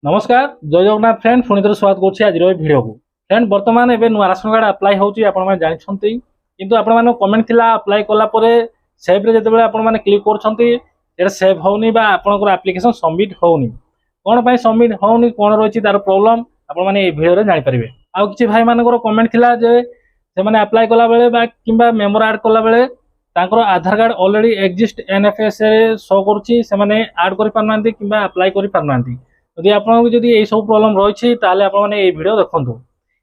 नमस्कार जय जगन्नाथ फ्रेंड पुणी थे स्वागत करुँच आज भिडियो को फ्रेंड बर्तमान एवं नुआ राशन कार्ड अप्लाई होची आपण जानते किंतु आपण कमेंट थिला अप्लाई कला सेव रे जते आपण क्लिक कर सेव होनी बा आपनकर एप्लिकेशन सबमिट होनी कौन पाई सबमिट होनी कौन रही तार प्रोब्लेम आपण माने ए वीडियो रे जानि परिबे। आ किछि भाई मानकर कमेंट थिला जे से माने अप्लाई कला बेले बा किंबा मेमोर ऐड कला बेले तांकर आधार कार्ड ऑलरेडी एग्जिस्ट एनएफएस रे शो करूची से माने ऐड करि पारनांती किंबा अप्लाई करि पारनांती यदि आपको जब यही सब प्रोब्लेम रही भिडियो देखो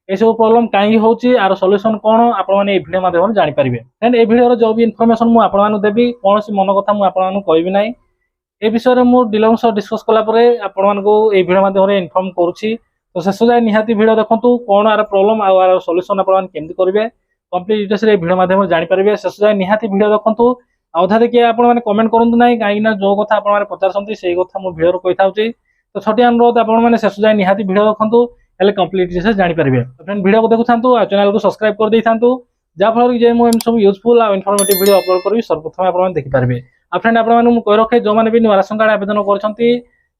ये सब प्रोब्लेम कहीं होची आर सॉल्यूशन कौन आपने ये वीडियो माध्यम जानीपारे देन ये वीडियो जो भी इनफॉरमेशन मुझे आपको देवी कौन सी मन कथा मुझे कहबी ना ये विषय में डीलर सह डिस्कस कलापर आपको ये वीडियो माध्यम इनफॉर्म करुच्ची तो शेष जाए निहाती वीडियो देखो कौन आर प्रोब्लेम आर सॉल्यूशन आपने करेंगे कंप्लीट डिटेल्स वीडियो माध्यम जानीपारे शेष जाए निहाती वीडियो देखो अधा देखिए आपने कमेंट करूँ ना कहीं जो कथा आप पचार से कथा मुझे वीडियो कही था तो छोटी अनुरोध आपने शेष जाए निहाती वीडियो देखो हेल्ले कंप्लीट डिटेल्स जानीपारे फ्रेंड वीडियो को देखुं और चैनल को सब्सक्राइब कर दे था जहाँफल कि मुझे सब यूजफुल और इनफॉर्मेटिव वीडियो अपलोड करी सर्वप्रथम आप देखिपारे। आ फ्रेंड आपको कही रखे जो मैंने भी नुआ राशन कार्ड आवेदन कर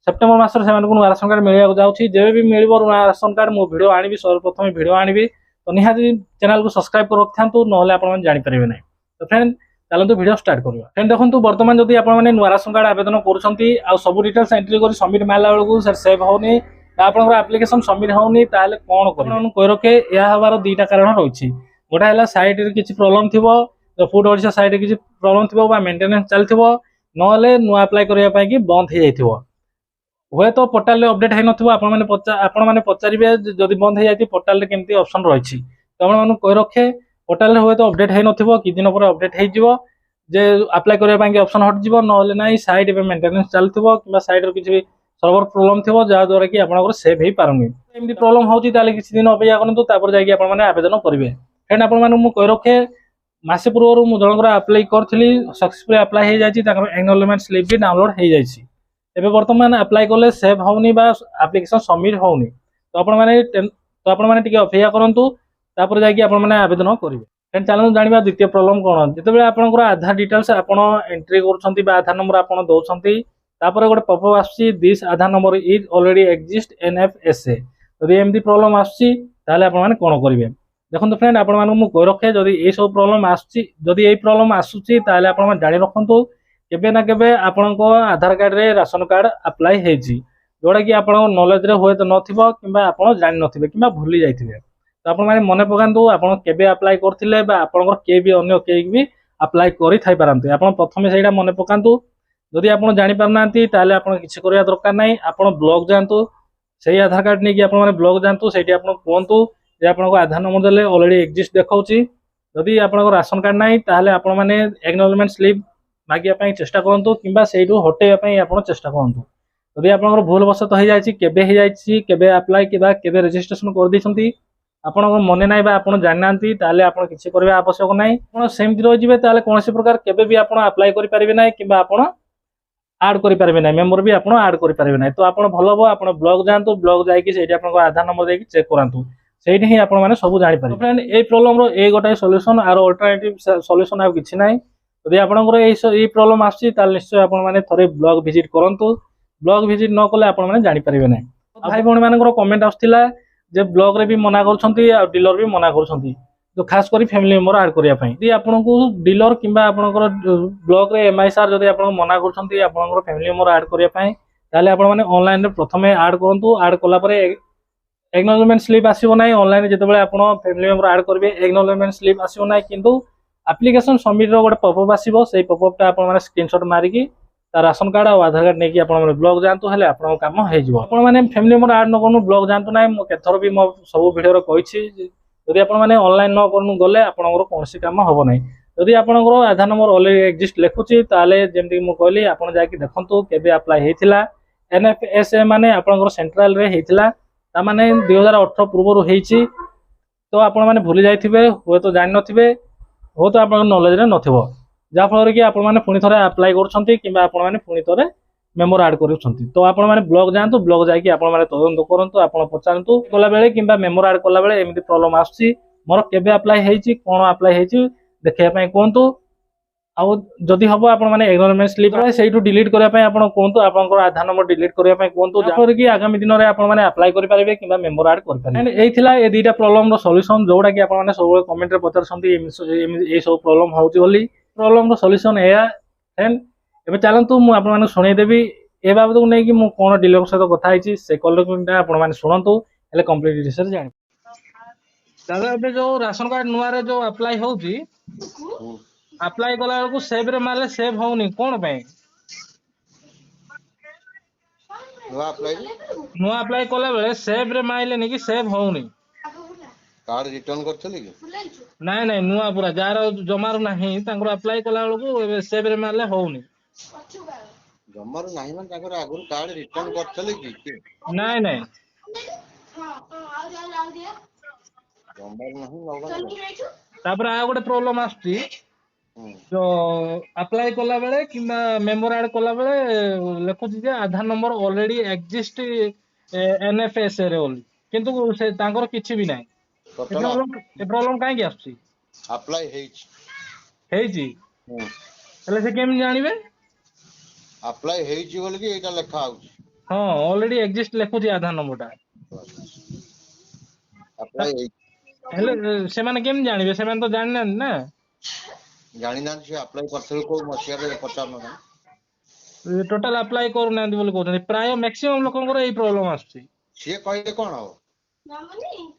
सेप्टेम्बर मासर से नुआ राशन कार्ड मिलवा जाऊँगी जब भी मिल नुआ राशन कार्ड मुझे वीडियो आनी सर्वप्रथम वीडियो आनी तो निहाती चैनल को सब्सक्राइब कर रखि था ना आपने जानीपारे ना। तो फ्रेंड चलते वीडियो स्टार्ट करवा। फ्रेंड देखो बर्तमान जब आपने नुआ राशन कार्ड आवेदन कर सब डिटेल्स एंट्री कर सबमिट मारला बेलू सर सेव होनी आपंकर एप्लिकेशन सबमिट होनी ताले कौन कर कही रखे यह हबार दुईटा कारण रही गोटे है साइट किसी प्रोब्लेम थी फूड ओडिशा साइट किसी प्रोब्लेम थी मेंटेनेंस चलती ना नुआ अप्लाई करने बंद हो जाइए हुए तो पोर्टाल अपडेट हो आपने पचारे जदि बंद हो जाए पोर्टाल केमती ऑप्शन रही तो आपको कही रखे पोर्टाल हुए तो अपडेट हो कि दिन पर अपडेट हो अप्लाई करने ऑप्शन हटज ना साइट मेंटेनेंस चलती कि साइट किसी सर्वर प्रोब्लेम थी जहाद्वारा कि आप सेव हो पारनी एमती प्रोब्लेम होती किसी दिन अपेक्षा करूँ जाकि आवेदन करेंगे। फ्रेंड आपको कही रखे मसे पूर्व मुझे जनकर अप्लाई करी सक्सेसफुल अप्लाई हो जाए एक्नॉलेजमेंट स्लिप भी डाउनलोड हो जाए बर्तमान अप्लाई कले सेव होनी एप्लिकेशन सबमिट होनी तो आपने अपेक्षा करूँ जाकि आवेदन करेंगे। फ्रेंड चैनल जाना द्वितीय प्रोब्लेम कौन जिते आपंकर आधार डिटेल्स आप एंट्री कर आधार नंबर आप दौरान तापर गोटे पपअप आसुची this Aadhaar number is already exist NFSA जदि एमती प्रोब्लेम आसुची ताले आपण माने कोन करिवे। देखो फ्रेंड आपण माने मु कहि रखे जदि ए सब प्रोब्लेम आसुची जदि ए प्रोब्लेम आसुची ताले आपण माने जानि रखंतु केबे ना केबे आपनको आधार कार्ड रे राशन कार्ड अप्लाई हेजी जोडा कि आपण नॉलेज रे होय तो नथिबो किबा आपण जानि नथिबे किबा भूली जाइथिबे तो आपण माने मने पकांतु आपण केबे अप्लाई करथिले बा आपनकर के भी अन्य के भी अप्लाई करि थाइ पारंतु आपण प्रथमे सेटा मने पकांतु जदि आप जापारना किसी करवा दरकार ना आप ब्लॉक जातु से आधार कार्ड नहीं कि ब्लॉक जातु से कहतु आपको आधार नंबर देले ऑलरेडी एग्जिस्ट देखा जदि आप राशन कार्ड ना ताले आप एक्नॉलेजमेंट स्लिप मांगे चेष्टा करूँ कि हटेवाई आप चेष्टा करूँ जदि आप भूल वशत हो जाए अप्लाई के रजिस्ट्रेशन कर आपण मन ना आप जाना आप किसी करवा आवश्यक ना सेमती रही कौन प्रकार के अप्लाई करेंगे ना कि आड करेंगे ना मेम्बर भी आप आड करेंगे ना तो आप भल हम आप ब्लॉक जातु ब्लॉक जाकर आधार नंबर देखिए चेक करातु से सब जापर। फ्रेंड ये प्रोब्लेम ये गोटे सॉल्यूशन आर अल्टरनेटिव सॉल्यूशन आ किसी ना यदि आपंकर ये प्रोब्लेम आसुची निश्चय आपने थे ब्लॉक विजिट करूँ ब्लॉक विजिट न कले आपने जानीपारे ना। भाई भाई मान कमेंट आसला ब्लॉक रे भी मना कर डीलर भी मना कर तो खास कर फैमिली मेंबर ऐड करने यदि आपको डीलर कि ब्लॉक रे एमआईसार जब आप मना कर फैमिली मेंबर ऐड करने आपने ऑनलाइन प्रथम ऐड करूँ ऐड कलापर एक्नॉलेजमेंट स्लिप आसो ना ऑनलाइन जो आप फैमिली मेंबर ऐड करेंगे एक्नॉलेजमेंट स्लिप आसो ना किंतु एप्लिकेशन सबमिट गोटे पपअप आसो से पपअपटा आप स्क्रीनशॉट मारिकी राशन कार्ड और आधार कार्ड नहीं आप ब्लॉक जातु हेल्ले आप कम होने फैमिली मेंबर ऐड न करूँ ब्लॉक जातु ना केथर भी मो सब वीडियो कही जदि आपने ऑनलाइन न करूँ गले आपंकर कौन कम हम ना जदि आपंकर आधार नंबर ऑलरेडी एग्जिस्ट लिखुची जमी मुझे कहली आप देखूँ के अप्लाई होता एनएफएसए माने आपंकर सेंट्रल रे होता ताने 2018 पूर्व होती तो आप भूली जाइए हुए तो जान थे हो तो आप नॉलेज न जहाँफल कि आपने पुणी थे अप्लाई कर मेम्बर ऐड कर तो आपने ब्लॉक जातु ब्लॉक जाकि तदंत करूँ आप पचारतु कला बेले कि मेम्बर ऐड कला बेले एमती प्रोब्लेम आसुची मोर केबे अप्लाई होती कौन अप्लाई होती देखापी कहतु ଆଉ ଯଦି ହବ ଆପଣ ମାନେ ଏନରୋଲମେଣ୍ଟ ସ୍ଲିପ୍ ସେଇଠୁ ଡିଲିଟ୍ କରିବା ପାଇଁ ଆପଣ କୁହନ୍ତୁ, ଆପଣଙ୍କର ଆଧାର ନମ୍ବର ଡିଲିଟ୍ କରିବା ପାଇଁ କୁହନ୍ତୁ, ଯାହାଫଳରେ କି ଆଗାମୀ ଦିନରେ ଆପଣ ମାନେ ଆପ୍ଲାଏ କରିପାରିବେ କିମ୍ବା ମେମ୍ବର ଆଡ୍ କରିପାରିବେ। ଏଇ ଥିଲା ଏ ଦୁଇଟା ପ୍ରୋବ୍ଲେମର ସଲ୍ୟୁସନ, ଯୋଉଟା କି ଆପଣମାନେ ସବୁବେଳେ କମେଣ୍ଟରେ ପଚାରୁଛନ୍ତି ଏଇ ସବୁ ପ୍ରୋବ୍ଲେମ ହଉଛି ବୋଲି। ପ୍ରୋବ୍ଲେମର ସଲ୍ୟୁସନ ଏଇଆ। ଦେନ୍ ଏବେ ଚାଲନ୍ତୁ ମୁଁ ଆପଣମାନଙ୍କୁ ଶୁଣେଇଦେବି ଏ ବାବଦକୁ ନେଇକି ମୁଁ କଣ ଡିଲରଙ୍କ ସହିତ କଥା ହେଇଛି, ସେ କଲ୍ ରେକର୍ଡିଂଟା ଆପଣମାନେ ଶୁଣନ୍ତୁ, ହେଲେ କମ୍ପ୍ଲିଟ ବିଷୟରେ ଜାଣିବେ। ଦାଦା ଏବେ ଯୋଉ ରାସନ କାର୍ଡ ନୂଆରେ ଯୋଉ ଆପ୍ଲାଏ ହଉଛି, ଆପ୍ଲାଏ କଲା ବେଳକୁ ସେଭ୍ ରେ ମାରିଲେ ସେଭ୍ ହଉନି, କଣ ପାଇଁ? ନୂଆ ଆପ୍ଲାଏ କଲା ବେଳେ ସେଭ୍ ରେ ମାଇଲେନି କି ସେଭ୍ ହଉନି। कार्ड रिटर्न करछली कि ନାଇଁ ନାଇଁ ନୂଆ ପୁରା ଯାହାର ଜମାରୁ ନାହିଁ ତାଙ୍କର ଆପ୍ଲାଏ କଲା ବେଳକୁ ଏବେ ସେଭ୍ ରେ ମାରିଲେ ହଉନି। जमर नाही मन ताकर आगुर कार्ड रिटर्न करछली कि ନାଇଁ ନାଇଁ जमर नाही लगन ତାପରେ ଆଉ ଗୋଟେ ପ୍ରୋବ୍ଲେମ ଆସୁଛି, ଯୋଉ ଆପ୍ଲାଏ କଲା ବେଳେ କିମ୍ବା ମେମ୍ବର ଆଡ୍ କଲା ବେଳେ ଲେଖୁଛି ଯେ ଆଧାର ନମ୍ବର ଅଲରେଡି ଏକ୍ଜିଷ୍ଟ ଏନ୍ଏଫଏସ୍ ରେ ବୋଲି, କିନ୍ତୁ ସେ ତାଙ୍କର କିଛି ବି ନାହିଁ। टोटल ଏ ପ୍ରୋବ୍ଲେମ କାହିଁକି ଆସୁଛି? अप्लाई हेच ହେଇଛି, ହେଲେ ସେ କେମିତି ଜାଣିବେ? अप्लाई हेच बोल कि एटा लेखा आउछ ହଁ ଅଲରେଡି ଏକ୍ଜିଷ୍ଟ ଲେଖୁଛି ଆଧାର ନମ୍ବରଟା, अप्लाई हेच ହେଲେ ସେମାନେ କେମିତି ଜାଣିବେ? ସେମାନେ ତ ଜାଣିନାହାନ୍ତି ନା। जानि ना से अप्लाई करछल को मसिया रे पचार न ଟୋଟାଲ ଆପ୍ଲାଏ କରୁନାହାନ୍ତି ବୋଲି କହୁଛନ୍ତି, ପ୍ରାୟ ମ୍ୟାକ୍ସିମମ୍ ଲୋକଙ୍କର ଏଇ ପ୍ରୋବ୍ଲେମ ଆସୁଛି। से कहले कोन हो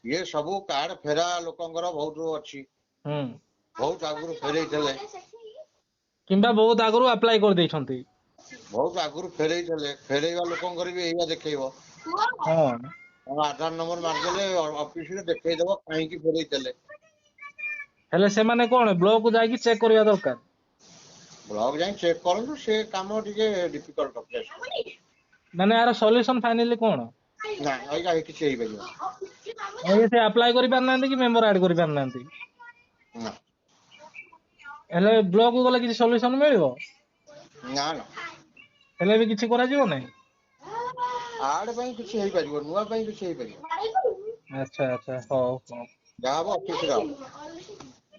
ये सब कार्ड फेरा लोकंगर बहुत अछि ହୁଁ बहुत आगुर फेरै थले କିମ୍ବା ବହୁତ ଆଗରୁ ଆପ୍ଲାଏ କରିଦେଇଛନ୍ତି। बहुत आगुर फेरै थले फेरैवा लोकंगर भी एइया देखैबो ହଁ आधार नंबर मार देले ऑफिस रे देखै देबो काहे की फेरै थले ହେଲେ ସେମାନେ କଣ ବ୍ଲକ କୁ ଯାଇକି ଚେକ୍ କରିବା ଦରକାର। ब्लॉक जाई चेक करनु से काम टिके डिफिकल्ट प्लेस ମାନେ ଆର ସଲ୍ୟୁସନ ଫାଇନାଲି କଣ? ना ओइगा किछि हेइ बलियो ସେ ଆପ୍ଲାଏ କରିପାରୁନାହାନ୍ତି କି ମେମ୍ବର ଆଡ୍ କରିପାରୁନାହାନ୍ତି, ना ହେଲେ ବ୍ଲକ କୁ ଗଲେ କିଛି ସଲ୍ୟୁସନ ମିଳିବ? ना ना ହେଲେ ବି କିଛି କରାଯିବ ନାହିଁ। आड़ ପାଇଁ କିଛି ହେଇ ପାରିବ नुआ ପାଇଁ କିଛି ହେଇ ପାରିବ ଆଚ୍ଛା ଆଚ୍ଛା ହଉ ହଉ। ଯାହା ହବ ଅଫିସ ରେ ହବ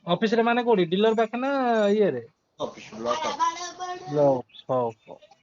ଅଫିସ ରେ ମାନେ କୋଉଠି ଡିଲର ପାଖେ ନା ଇଏରେ? ଅଫିସ ବ୍ଲକ ହଉ ହଉ।